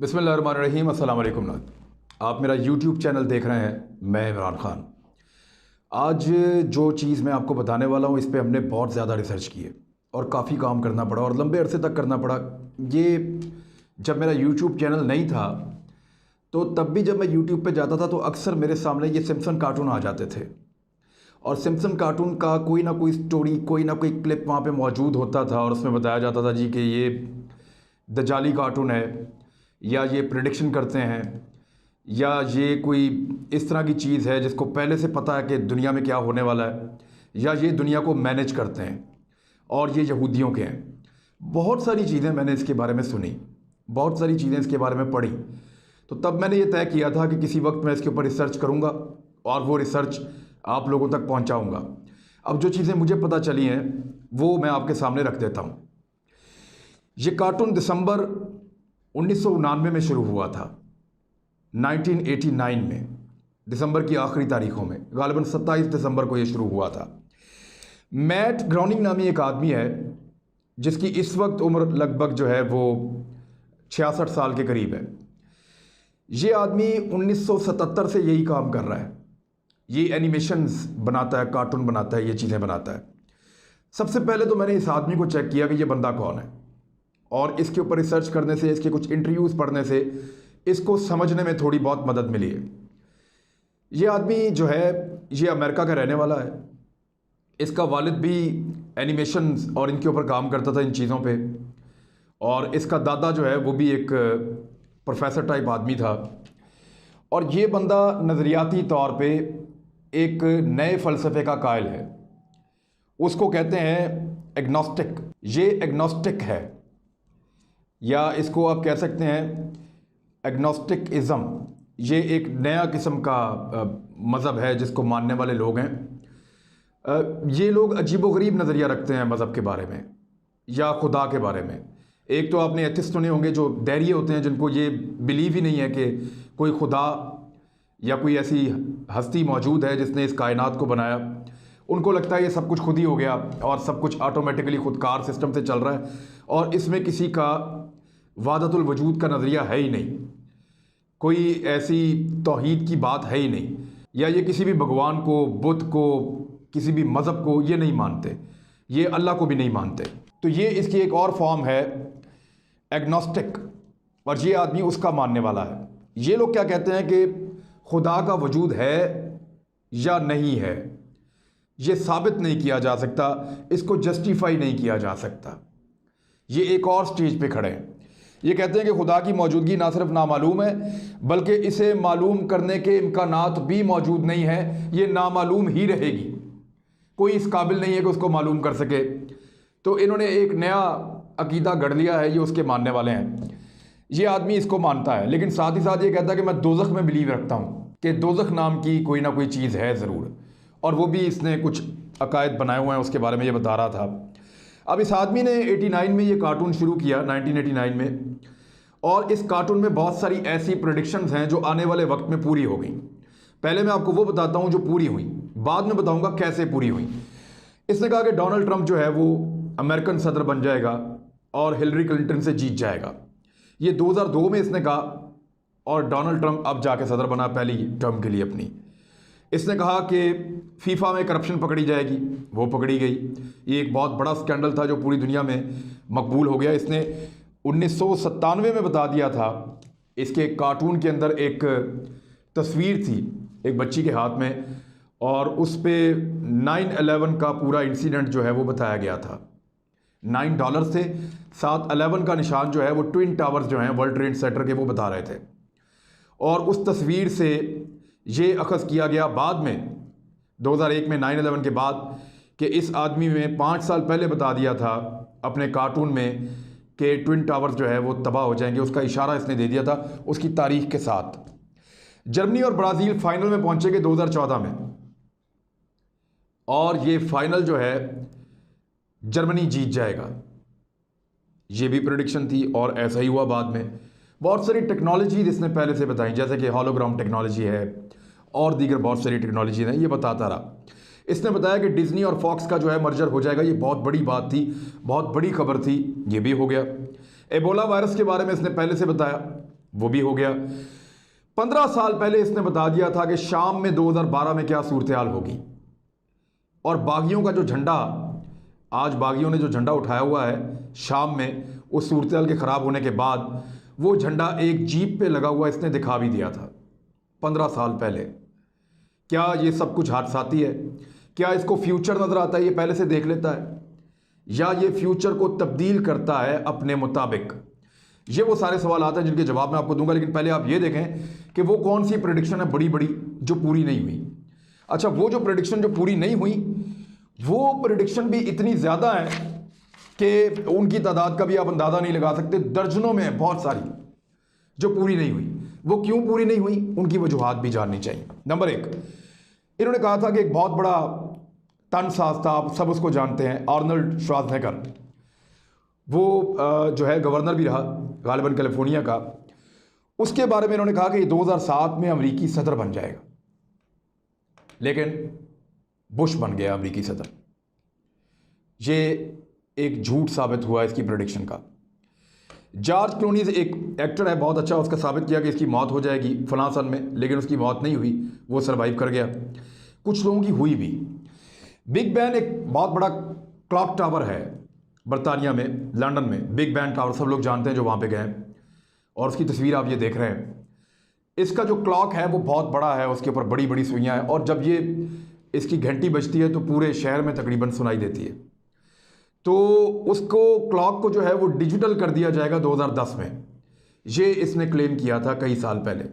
बिस्मिल्लाहिर्रहमानिर्रहीम। अस्सलाम वालेकुम नाज़रीन, आप मेरा यूट्यूब चैनल देख रहे हैं। मैं इमरान ख़ान। आज जो चीज़ मैं आपको बताने वाला हूँ, इस पे हमने बहुत ज़्यादा रिसर्च की है और काफ़ी काम करना पड़ा और लंबे अरसे तक करना पड़ा। ये जब मेरा यूट्यूब चैनल नहीं था तो तब भी जब मैं यूट्यूब पे जाता था तो अक्सर मेरे सामने ये सिम्पसन कार्टून आ जाते थे और सिम्पसन कार्टून का कोई ना कोई स्टोरी, कोई ना कोई क्लिप वहाँ पे मौजूद होता था और उसमें बताया जाता था जी कि ये दजाली कार्टून है, या ये प्रिडिक्शन करते हैं, या ये कोई इस तरह की चीज़ है जिसको पहले से पता है कि दुनिया में क्या होने वाला है, या ये दुनिया को मैनेज करते हैं और ये यहूदियों के हैं। बहुत सारी चीज़ें मैंने इसके बारे में सुनी, बहुत सारी चीज़ें इसके बारे में पढ़ी। तो तब मैंने ये तय किया था कि किसी वक्त मैं इसके ऊपर रिसर्च करूँगा और वो रिसर्च आप लोगों तक पहुँचाऊँगा। अब जो चीज़ें मुझे पता चली हैं वो मैं आपके सामने रख देता हूँ। ये कार्टून दिसंबर 1999 में शुरू हुआ था, 1989 में, दिसंबर की आखिरी तारीखों में, गालिबन 27 दिसंबर को ये शुरू हुआ था। मैट ग्राउनिंग नामी एक आदमी है जिसकी इस वक्त उम्र लगभग जो है वो 66 साल के करीब है। ये आदमी 1977 से यही काम कर रहा है। ये एनिमेशंस बनाता है, कार्टून बनाता है, ये चीज़ें बनाता है। सबसे पहले तो मैंने इस आदमी को चेक किया कि ये बंदा कौन है, और इसके ऊपर रिसर्च करने से, इसके कुछ इंटरव्यूज़ पढ़ने से इसको समझने में थोड़ी बहुत मदद मिली है। ये आदमी जो है ये अमेरिका का रहने वाला है। इसका वालिद भी एनिमेशंस और इनके ऊपर काम करता था, इन चीज़ों पे, और इसका दादा जो है वो भी एक प्रोफेसर टाइप आदमी था। और ये बंदा नज़रियाती तौर पे एक नए फ़लसफ़े का कायल है। उसको कहते हैं एग्नोस्टिक। ये एग्नोस्टिक है, या इसको आप कह सकते हैं एग्नोस्टिकिज़म। ये एक नया किस्म का मज़हब है जिसको मानने वाले लोग हैं। ये लोग अजीबोगरीब नज़रिया रखते हैं मज़हब के बारे में या खुदा के बारे में। एक तो आपने एथिस्ट सुने होंगे जो दैरिये होते हैं, जिनको ये बिलीव ही नहीं है कि कोई खुदा या कोई ऐसी हस्ती मौजूद है जिसने इस कायनात को बनाया। उनको लगता है ये सब कुछ खुद ही हो गया और सब कुछ ऑटोमेटिकली खुदकार सिस्टम से चल रहा है और इसमें किसी का वादतुल वजूद का नज़रिया है ही नहीं, कोई ऐसी तौहीद की बात है ही नहीं, या ये किसी भी भगवान को, बुद्ध को, किसी भी मज़हब को ये नहीं मानते, ये अल्लाह को भी नहीं मानते। तो ये इसकी एक और फॉर्म है एग्नोस्टिक, और ये आदमी उसका मानने वाला है। ये लोग क्या कहते हैं कि खुदा का वजूद है या नहीं है, ये साबित नहीं किया जा सकता, इसको जस्टिफाई नहीं किया जा सकता। ये एक और स्टेज पे खड़े हैं। ये कहते हैं कि खुदा की मौजूदगी ना सिर्फ नामालूम है बल्कि इसे मालूम करने के इम्कानात भी मौजूद नहीं है, ये नामालूम ही रहेगी, कोई इस काबिल नहीं है कि उसको मालूम कर सके। तो इन्होंने एक नया अकीदा गढ़ लिया है, ये उसके मानने वाले हैं। ये आदमी इसको मानता है, लेकिन साथ ही साथ ये कहता है कि मैं दोज़ख में बिलीव रखता हूँ कि दोज़ख नाम की कोई ना कोई चीज़ है ज़रूर, और वो भी इसने कुछ अकायद बनाए हुए हैं, उसके बारे में ये बता रहा था। अब इस आदमी ने 89 में ये कार्टून शुरू किया, 1989 में, और इस कार्टून में बहुत सारी ऐसी प्रेडिक्शंस हैं जो आने वाले वक्त में पूरी हो गई। पहले मैं आपको वो बताता हूँ जो पूरी हुई, बाद में बताऊँगा कैसे पूरी हुई। इसने कहा कि डोनाल्ड ट्रंप जो है वो अमेरिकन सदर बन जाएगा और हिलरी क्लिंटन से जीत जाएगा। ये 2002 में इसने कहा, और डोनाल्ड ट्रंप अब जाके सदर बना पहली टर्म के लिए अपनी। इसने कहा कि फीफा में करप्शन पकड़ी जाएगी, वो पकड़ी गई। ये एक बहुत बड़ा स्कैंडल था जो पूरी दुनिया में मकबूल हो गया। इसने 1997 में बता दिया था। इसके कार्टून के अंदर एक तस्वीर थी एक बच्ची के हाथ में, और उस पर 9/11 का पूरा इंसिडेंट जो है वो बताया गया था। $9 से साथ 11 का निशान जो है वो ट्विन टावर्स जो हैं वर्ल्ड ट्रेड सेंटर के, वो बता रहे थे। और उस तस्वीर से ये अखज़ किया गया बाद में 2001 में 9/11 के बाद कि इस आदमी में 5 साल पहले बता दिया था अपने कार्टून में कि ट्विन टावर्स जो है वो तबाह हो जाएंगे। उसका इशारा इसने दे दिया था उसकी तारीख के साथ। जर्मनी और ब्राज़ील फाइनल में पहुंचेंगे 2014 में, और ये फाइनल जो है जर्मनी जीत जाएगा, ये भी प्रेडिक्शन थी और ऐसा ही हुआ बाद में। बहुत सारी टेक्नोलॉजी इसने पहले से बताई, जैसे कि हॉलोग्राम टेक्नोलॉजी है और दीगर बहुत सारी टेक्नोलॉजी है, ये बताता रहा। इसने बताया कि डिज्नी और फॉक्स का जो है मर्जर हो जाएगा, ये बहुत बड़ी बात थी, बहुत बड़ी खबर थी, ये भी हो गया। एबोला वायरस के बारे में इसने पहले से बताया, वो भी हो गया। 15 साल पहले इसने बता दिया था कि शाम में 2012 में क्या सूरत हाल होगी। और बागियों का जो झंडा, आज बागियों ने जो झंडा उठाया हुआ है शाम में, उस सूरत हाल के ख़राब होने के बाद वो झंडा एक जीप पे लगा हुआ इसने दिखा भी दिया था 15 साल पहले। क्या ये सब कुछ हादसाती है? क्या इसको फ्यूचर नज़र आता है, ये पहले से देख लेता है, या ये फ्यूचर को तब्दील करता है अपने मुताबिक? ये वो सारे सवाल आते हैं जिनके जवाब मैं आपको दूंगा, लेकिन पहले आप ये देखें कि वो कौन सी प्रेडिक्शन है बड़ी बड़ी जो पूरी नहीं हुई। अच्छा, वो जो प्रेडिक्शन जो पूरी नहीं हुई, वो प्रेडिक्शन भी इतनी ज़्यादा है कि उनकी तादाद का भी आप अंदाज़ा नहीं लगा सकते। दर्जनों में है बहुत सारी जो पूरी नहीं हुई। वो क्यों पूरी नहीं हुई, उनकी वजूहात भी जाननी चाहिए। नंबर 1, इन्होंने कहा था कि एक बहुत बड़ा तनसाज था, आप सब उसको जानते हैं, आर्नल्ड श्वार्ज़नेगर। वो जो है गवर्नर भी रहा गालिबन कैलिफोर्निया का। उसके बारे में इन्होंने कहा कि 2007 में अमेरिकी सदर बन जाएगा, लेकिन बुश बन गया अमेरिकी सदर। ये एक झूठ साबित हुआ इसकी प्रेडिक्शन का। जॉर्ज क्लूनी एक एक्टर है बहुत अच्छा, उसका साबित किया कि इसकी मौत हो जाएगी फलां सन में, लेकिन उसकी मौत नहीं हुई, वो सरवाइव कर गया। कुछ लोगों की हुई भी। बिग बैन एक बहुत बड़ा क्लॉक टावर है बरतानिया में, लंदन में। बिग बैन टावर सब लोग जानते हैं जो वहाँ पे गए हैं, और उसकी तस्वीर आप ये देख रहे हैं। इसका जो क्लॉक है वो बहुत बड़ा है, उसके ऊपर बड़ी बड़ी सुइयाँ हैं, और जब ये इसकी घंटी बजती है तो पूरे शहर में तकरीबन सुनाई देती है। तो उसको क्लॉक को जो है वो डिजिटल कर दिया जाएगा 2010 में। ये इसने क्लेम किया था कई साल पहले।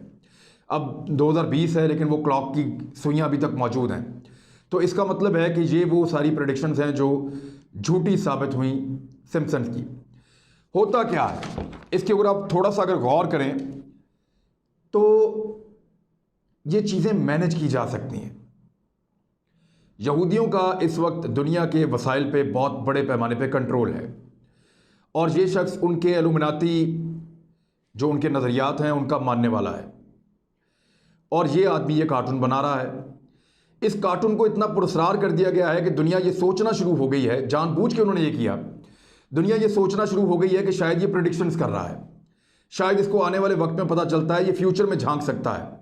अब 2020 है, लेकिन वो क्लॉक की सुइयाँ अभी तक मौजूद हैं। तो इसका मतलब है कि ये वो सारी प्रेडिक्शंस हैं जो झूठी साबित हुई सिम्पसन्स की। होता क्या है इसके ऊपर आप थोड़ा सा अगर गौर करें तो ये चीज़ें मैनेज की जा सकती हैं। यहूदियों का इस वक्त दुनिया के वसाइल पे बहुत बड़े पैमाने पे कंट्रोल है, और ये शख्स उनके इल्यूमिनाती जो उनके नज़रियात हैं उनका मानने वाला है, और ये आदमी ये कार्टून बना रहा है। इस कार्टून को इतना पुरस्कार कर दिया गया है कि दुनिया ये सोचना शुरू हो गई है, जानबूझ के उन्होंने ये किया, दुनिया ये सोचना शुरू हो गई है कि शायद ये प्रेडिक्शंस कर रहा है, शायद इसको आने वाले वक्त में पता चलता है, ये फ्यूचर में झांक सकता है।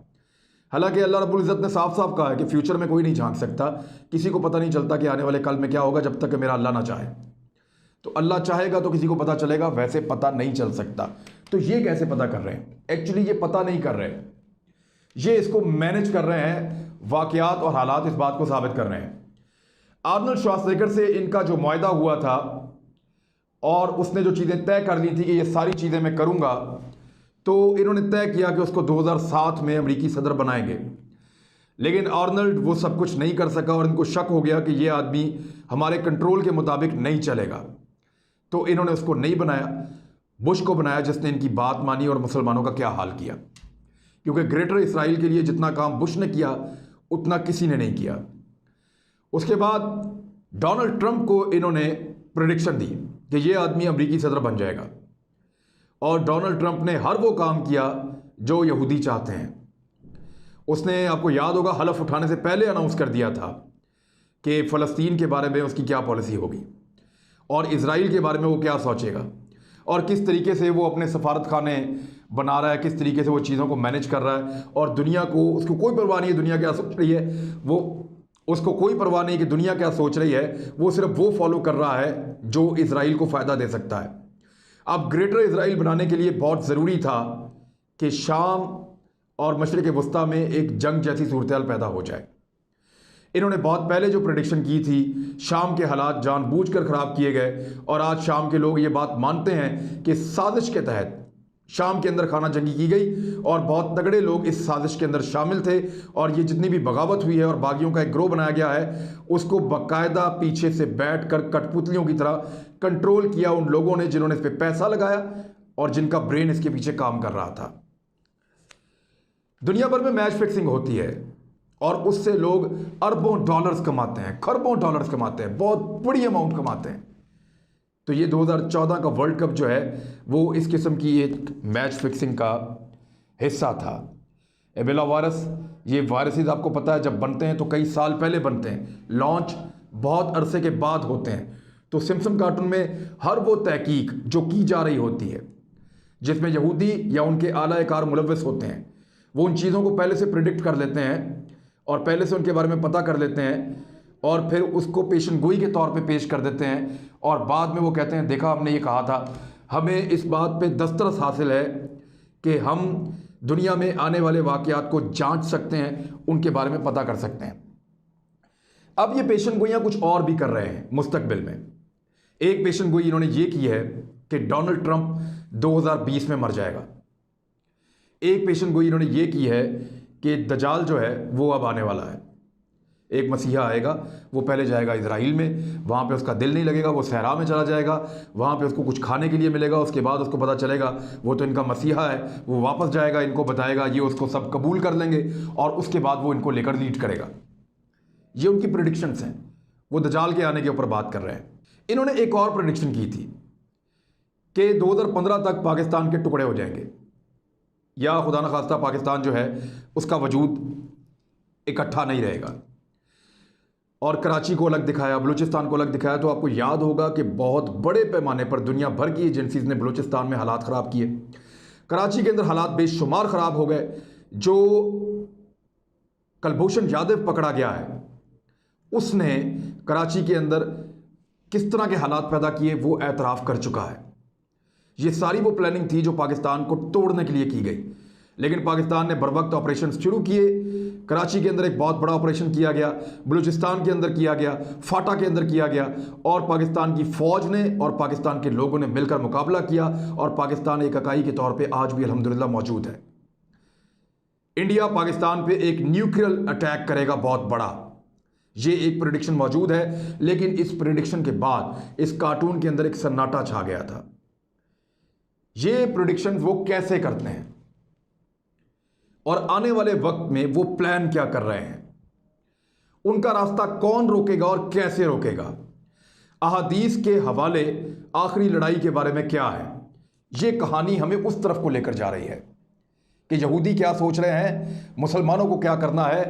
हालांकि अल्लाह रब्बुल इज़्ज़त ने साफ साफ कहा है कि फ्यूचर में कोई नहीं झांक सकता, किसी को पता नहीं चलता कि आने वाले कल में क्या होगा जब तक कि मेरा अल्लाह ना चाहे। तो अल्लाह चाहेगा तो किसी को पता चलेगा, वैसे पता नहीं चल सकता। तो ये कैसे पता कर रहे हैं? एक्चुअली ये पता नहीं कर रहे, ये इसको मैनेज कर रहे हैं। वाकयात और हालात इस बात को साबित कर रहे हैं। आर्नल्ड श्वार्ज़नेगर से इनका जो मुआहदा हुआ था, और उसने जो चीज़ें तय कर ली थी कि ये सारी चीज़ें मैं करूँगा, तो इन्होंने तय किया कि उसको 2007 में अमेरिकी सदर बनाएंगे। लेकिन आर्नल्ड वो सब कुछ नहीं कर सका, और इनको शक हो गया कि ये आदमी हमारे कंट्रोल के मुताबिक नहीं चलेगा, तो इन्होंने उसको नहीं बनाया, बुश को बनाया, जिसने इनकी बात मानी और मुसलमानों का क्या हाल किया। क्योंकि ग्रेटर इसराइल के लिए जितना काम बुश ने किया उतना किसी ने नहीं किया। उसके बाद डोनाल्ड ट्रंप को इन्होंने प्रेडिक्शन दी कि ये आदमी अमेरिकी सदर बन जाएगा, और डोनाल्ड ट्रंप ने हर वो काम किया जो यहूदी चाहते हैं। उसने, आपको याद होगा, हलफ उठाने से पहले अनाउंस कर दिया था कि फ़लस्तीन के बारे में उसकी क्या पॉलिसी होगी, और इजराइल के बारे में वो क्या सोचेगा, और किस तरीके से वो अपने सफारत खाने बना रहा है, किस तरीके से वो चीज़ों को मैनेज कर रहा है। और दुनिया को, उसको कोई परवाह नहीं है दुनिया क्या सोच रही है, वो उसको कोई परवाह नहीं कि दुनिया क्या सोच रही है, वो सिर्फ वो फॉलो कर रहा है जो इजराइल को फ़ायदा दे सकता है। अब ग्रेटर इजराइल बनाने के लिए बहुत ज़रूरी था कि शाम और मशरिक़ वस्ता में एक जंग जैसी सूरत हाल पैदा हो जाए। इन्होंने बहुत पहले जो प्रेडिक्शन की थी, शाम के हालात जानबूझकर ख़राब किए गए, और आज शाम के लोग ये बात मानते हैं कि साजिश के तहत शाम के अंदर खाना जंगी की गई, और बहुत तगड़े लोग इस साजिश के अंदर शामिल थे। और ये जितनी भी बगावत हुई है और बागियों का एक ग्रोह बनाया गया है, उसको बाकायदा पीछे से बैठकर कठपुतलियों की तरह कंट्रोल किया उन लोगों ने जिन्होंने इस पर पैसा लगाया और जिनका ब्रेन इसके पीछे काम कर रहा था। दुनिया भर में मैच फिक्सिंग होती है, और उससे लोग अरबों डॉलर्स कमाते हैं, खरबों डॉलर्स कमाते हैं, बहुत बड़ी अमाउंट कमाते हैं। तो ये 2014 का वर्ल्ड कप जो है वो इस किस्म की एक मैच फिक्सिंग का हिस्सा था। एबोला वायरस, ये वायरसेस आपको पता है जब बनते हैं तो कई साल पहले बनते हैं, लॉन्च बहुत अरसे के बाद होते हैं। तो सिम्पसन कार्टून में हर वो तहकीक जो की जा रही होती है, जिसमें यहूदी या उनके आला-ए-कार मुलव्वस होते हैं, वो उन चीज़ों को पहले से प्रिडिक्ट कर लेते हैं और पहले से उनके बारे में पता कर लेते हैं और फिर उसको पेशन गोई के तौर पे पेश कर देते हैं और बाद में वो कहते हैं देखा हमने ये कहा था। हमें इस बात पे दस्तरस हासिल है कि हम दुनिया में आने वाले वाक़यात को जांच सकते हैं, उनके बारे में पता कर सकते हैं। अब ये पेशन गोइयाँ कुछ और भी कर रहे हैं मुस्तकबिल में। एक पेशन गोई इन्होंने ये की है कि डोनाल्ड ट्रंप 2020 में मर जाएगा। एक पेशन गोई इन्होंने ये की है कि दजाल जो है वो अब आने वाला है। एक मसीहा आएगा, वो पहले जाएगा इजराइल में, वहाँ पे उसका दिल नहीं लगेगा, वो सहरा में चला जाएगा, वहाँ पे उसको कुछ खाने के लिए मिलेगा, उसके बाद उसको पता चलेगा वो तो इनका मसीहा है, वो वापस जाएगा, इनको बताएगा, ये उसको सब कबूल कर लेंगे और उसके बाद वो इनको लेकर लीड करेगा। ये उनकी प्रेडिक्शंस हैं। वो दजाल के आने के ऊपर बात कर रहे हैं। इन्होंने एक और प्रेडिक्शन की थी कि 2015 तक पाकिस्तान के टुकड़े हो जाएंगे या खुदा न खास्ता पाकिस्तान जो है उसका वजूद इकट्ठा नहीं रहेगा और कराची को अलग दिखाया, बलूचिस्तान को अलग दिखाया। तो आपको याद होगा कि बहुत बड़े पैमाने पर दुनिया भर की एजेंसीज ने बलूचिस्तान में हालात ख़राब किए। कराची के अंदर हालात बेशुमार ख़राब हो गए। जो कुलभूषण यादव पकड़ा गया है उसने कराची के अंदर किस तरह के हालात पैदा किए वो एतराफ़ कर चुका है। ये सारी वो प्लानिंग थी जो पाकिस्तान को तोड़ने के लिए की गई, लेकिन पाकिस्तान ने बर वक्त ऑपरेशन शुरू किए। कराची के अंदर एक बहुत बड़ा ऑपरेशन किया गया, बलूचिस्तान के अंदर किया गया, फाटा के अंदर किया गया और पाकिस्तान की फ़ौज ने और पाकिस्तान के लोगों ने मिलकर मुकाबला किया और पाकिस्तान एक इकाई के तौर पे आज भी अल्हम्दुलिल्लाह मौजूद है। इंडिया पाकिस्तान पे एक न्यूक्लियर अटैक करेगा बहुत बड़ा, ये एक प्रेडिक्शन मौजूद है। लेकिन इस प्रेडिक्शन के बाद इस कार्टून के अंदर एक सन्नाटा छा गया था। ये प्रेडिक्शन वो कैसे करते हैं और आने वाले वक्त में वो प्लान क्या कर रहे हैं, उनका रास्ता कौन रोकेगा और कैसे रोकेगा। अहादीस के हवाले आखिरी लड़ाई के बारे में क्या है, ये कहानी हमें उस तरफ को लेकर जा रही है कि यहूदी क्या सोच रहे हैं, मुसलमानों को क्या करना है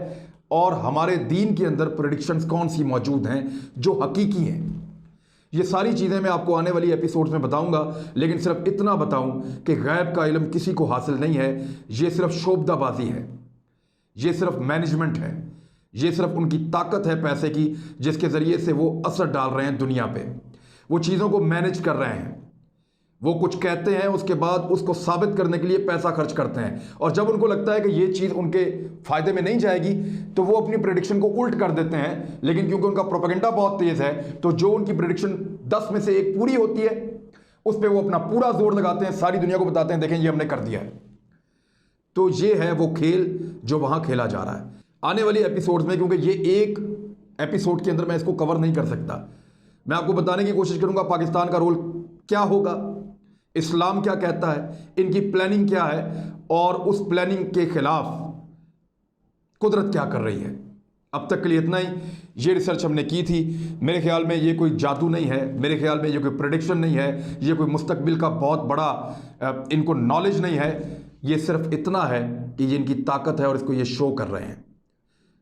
और हमारे दीन के अंदर प्रेडिक्शंस कौन सी मौजूद हैं जो हकीकी हैं। ये सारी चीज़ें मैं आपको आने वाली एपिसोड्स में बताऊंगा, लेकिन सिर्फ इतना बताऊं कि गैब का इल्म किसी को हासिल नहीं है। ये सिर्फ शोबदाबाजी है, ये सिर्फ मैनेजमेंट है, ये सिर्फ उनकी ताकत है पैसे की जिसके ज़रिए से वो असर डाल रहे हैं दुनिया पे। वो चीज़ों को मैनेज कर रहे हैं। वो कुछ कहते हैं, उसके बाद उसको साबित करने के लिए पैसा खर्च करते हैं और जब उनको लगता है कि ये चीज़ उनके फ़ायदे में नहीं जाएगी तो वो अपनी प्रेडिक्शन को उल्ट कर देते हैं। लेकिन क्योंकि उनका प्रोपेगेंडा बहुत तेज़ है तो जो उनकी प्रेडिक्शन 10 में से 1 पूरी होती है उस पर वो अपना पूरा जोर लगाते हैं, सारी दुनिया को बताते हैं देखें ये हमने कर दिया है। तो ये है वो खेल जो वहाँ खेला जा रहा है आने वाली एपिसोड्स में। क्योंकि ये एक एपिसोड के अंदर मैं इसको कवर नहीं कर सकता। मैं आपको बताने की कोशिश करूँगा पाकिस्तान का रोल क्या होगा, इस्लाम क्या कहता है, इनकी प्लानिंग क्या है और उस प्लानिंग के खिलाफ कुदरत क्या कर रही है। अब तक के लिए इतना ही। ये रिसर्च हमने की थी। मेरे ख्याल में ये कोई जादू नहीं है, मेरे ख्याल में ये कोई प्रेडिक्शन नहीं है, ये कोई मुस्तकबिल का बहुत बड़ा इनको नॉलेज नहीं है। ये सिर्फ इतना है कि ये इनकी ताकत है और इसको ये शो कर रहे हैं।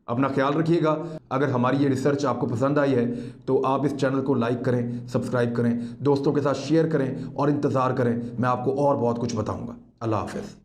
अपना ख्याल रखिएगा। अगर हमारी ये रिसर्च आपको पसंद आई है तो आप इस चैनल को लाइक करें, सब्सक्राइब करें, दोस्तों के साथ शेयर करें और इंतज़ार करें। मैं आपको और बहुत कुछ बताऊंगा। अल्लाह हाफ़िज़।